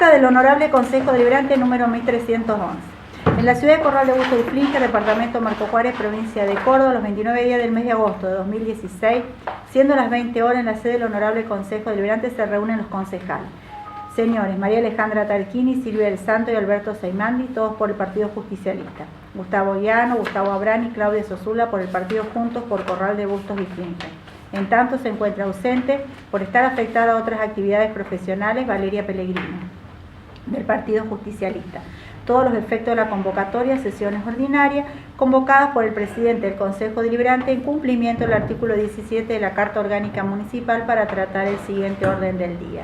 Acta del Honorable Consejo Deliberante número 1311. En la ciudad de Corral de Bustos y Flinker, departamento Marco Juárez, provincia de Córdoba, los 29 días del mes de agosto de 2016, siendo las 20 horas en la sede del Honorable Consejo Deliberante, se reúnen los concejales. Señores María Alejandra Tarquini, Silvia del Santo y Alberto Seimandi, todos por el Partido Justicialista. Gustavo Guiano, Gustavo Abrán y Claudia Sosula por el Partido Juntos por Corral de Bustos y Flinker. En tanto, se encuentra ausente por estar afectada a otras actividades profesionales Valeria Pellegrino, del Partido Justicialista. Todos los efectos de la convocatoria, sesiones ordinarias, convocadas por el presidente del Consejo Deliberante en cumplimiento del artículo 17 de la Carta Orgánica Municipal para tratar el siguiente orden del día.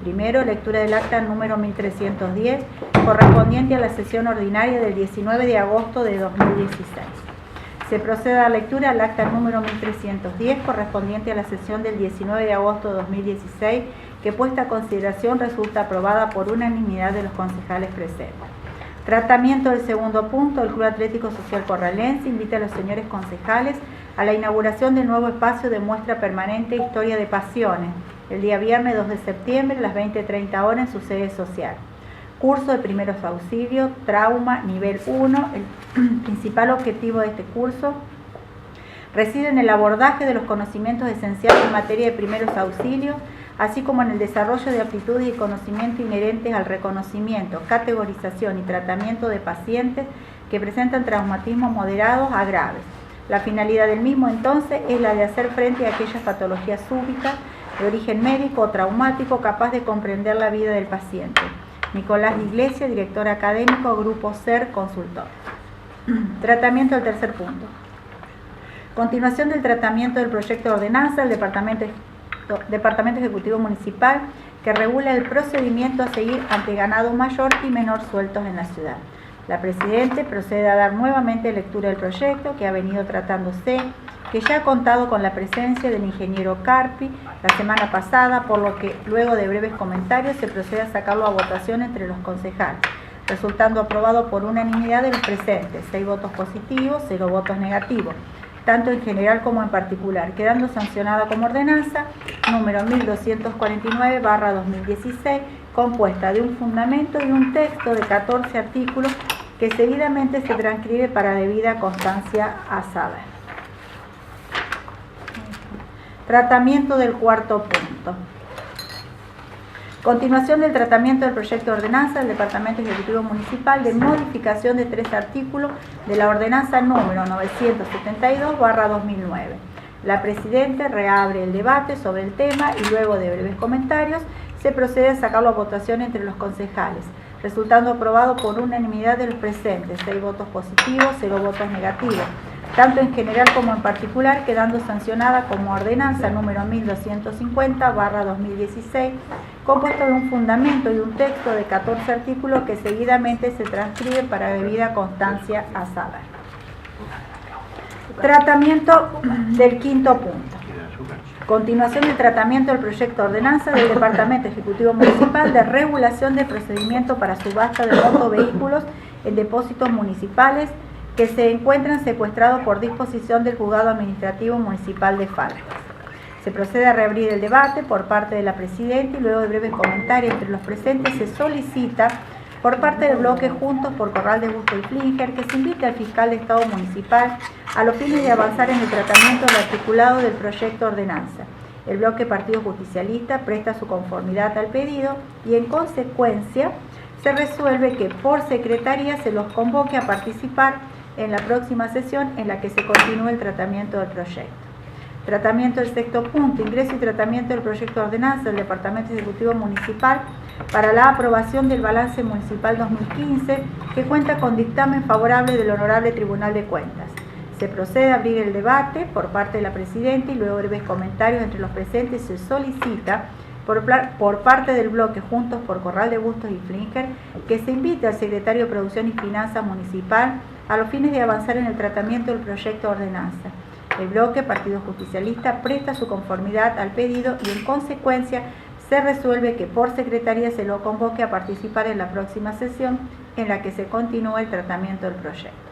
Primero, lectura del acta número 1310, correspondiente a la sesión ordinaria del 19 de agosto de 2016. Se procede a la lectura del acta número 1310, correspondiente a la sesión del 19 de agosto de 2016, que puesta a consideración resulta aprobada por unanimidad de los concejales presentes. Tratamiento del segundo punto. El Club Atlético Social Corralense invita a los señores concejales a la inauguración del nuevo espacio de muestra permanente Historia de Pasiones, el día viernes 2 de septiembre a las 20:30 horas en su sede social. Curso de primeros auxilios, trauma, nivel 1. El principal objetivo de este curso reside en el abordaje de los conocimientos esenciales en materia de primeros auxilios, así como en el desarrollo de aptitudes y conocimientos inherentes al reconocimiento, categorización y tratamiento de pacientes que presentan traumatismos moderados a graves. La finalidad del mismo, entonces, es la de hacer frente a aquellas patologías súbitas de origen médico o traumático capaz de comprender la vida del paciente. Nicolás Iglesias, director académico, Grupo SER, consultor. Tratamiento del tercer punto. Continuación del tratamiento del proyecto de ordenanza del Departamento Ejecutivo Municipal que regula el procedimiento a seguir ante ganado mayor y menor sueltos en la ciudad. La Presidenta procede a dar nuevamente lectura del proyecto que ha venido tratándose, que ya ha contado con la presencia del ingeniero Carpi la semana pasada, por lo que luego de breves comentarios se procede a sacarlo a votación entre los concejales, resultando aprobado por unanimidad de los presentes, 6 votos positivos, 0 votos negativos, tanto en general como en particular, quedando sancionada como ordenanza número 1249/2016, compuesta de un fundamento y un texto de 14 artículos que seguidamente se transcribe para debida constancia a saber. Tratamiento del cuarto punto. Continuación del tratamiento del proyecto de ordenanza del Departamento Ejecutivo Municipal de modificación de 3 artículos de la ordenanza número 972/2009. La Presidenta reabre el debate sobre el tema y luego de breves comentarios se procede a sacarlo a votación entre los concejales, resultando aprobado por unanimidad de los presentes, 6 votos positivos, 0 votos negativos, tanto en general como en particular, quedando sancionada como ordenanza número 1250/2016, compuesto de un fundamento y un texto de 14 artículos que seguidamente se transcribe para debida constancia a saber. Tratamiento del quinto punto. Continuación del tratamiento del proyecto de ordenanza del Departamento Ejecutivo Municipal de regulación de procedimiento para subasta de motovehículos en depósitos municipales que se encuentran secuestrados por disposición del Juzgado Administrativo Municipal de Faltas. Se procede a reabrir el debate por parte de la Presidenta y luego de breves comentarios entre los presentes se solicita por parte del bloque Juntos por Corral de Bustos y Flinker que se invite al fiscal de Estado municipal a los fines de avanzar en el tratamiento del articulado del proyecto de ordenanza. El bloque Partido Justicialista presta su conformidad al pedido y en consecuencia se resuelve que por secretaría se los convoque a participar en la próxima sesión en la que se continúe el tratamiento del proyecto. Tratamiento del sexto punto. Ingreso y tratamiento del proyecto de ordenanza del Departamento Ejecutivo Municipal para la aprobación del balance municipal 2015 que cuenta con dictamen favorable del Honorable Tribunal de Cuentas. Se procede a abrir el debate por parte de la Presidenta y luego de breves comentarios entre los presentes se solicita por parte del bloque Juntos por Corral de Bustos y Flinker que se invite al Secretario de Producción y Finanzas Municipal a los fines de avanzar en el tratamiento del proyecto de ordenanza. El bloque Partido Justicialista presta su conformidad al pedido y en consecuencia se resuelve que por secretaría se lo convoque a participar en la próxima sesión en la que se continúe el tratamiento del proyecto.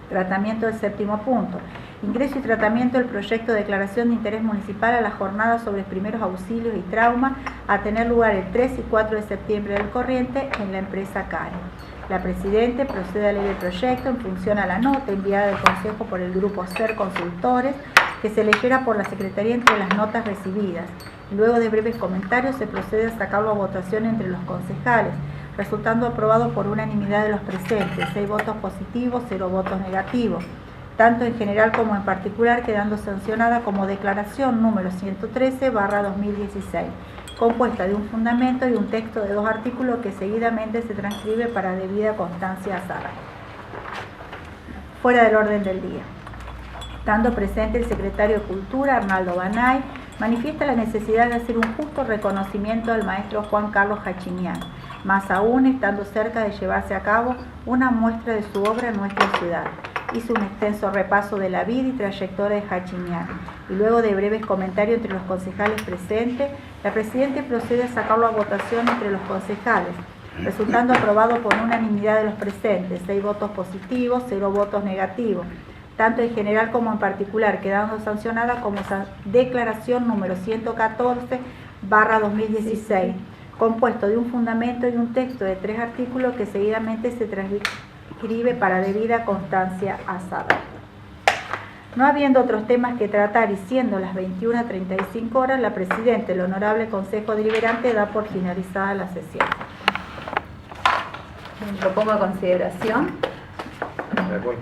Tratamiento del séptimo punto. Ingreso y tratamiento del proyecto de declaración de interés municipal a la jornada sobre primeros auxilios y trauma a tener lugar el 3 y 4 de septiembre del corriente en la empresa CARE. La Presidenta procede a leer el proyecto en función a la nota enviada del Consejo por el Grupo SER Consultores, que se leyera por la Secretaría entre las notas recibidas. Luego de breves comentarios se procede a sacarlo a votación entre los concejales, resultando aprobado por unanimidad de los presentes, 6 votos positivos, 0 votos negativos, tanto en general como en particular, quedando sancionada como declaración número 113/2016, compuesta de un fundamento y un texto de 2 artículos que seguidamente se transcribe para debida constancia a Sara. Fuera del orden del día. Estando presente el secretario de Cultura, Arnaldo Banay, manifiesta la necesidad de hacer un justo reconocimiento al maestro Juan Carlos Hachinian, más aún estando cerca de llevarse a cabo una muestra de su obra en nuestra ciudad. Hizo un extenso repaso de la vida y trayectoria de Hachinian, y luego de breves comentarios entre los concejales presentes, la Presidenta procede a sacarlo a votación entre los concejales, resultando aprobado por unanimidad de los presentes, 6 votos positivos, 0 votos negativos, tanto en general como en particular, quedando sancionada como declaración número 114/2016, compuesto de un fundamento y un texto de 3 artículos que seguidamente se transcribe para debida constancia a saber. No habiendo otros temas que tratar y siendo las 21:35 horas, la Presidenta del Honorable Consejo Deliberante da por finalizada la sesión. Lo pongo a consideración. De acuerdo.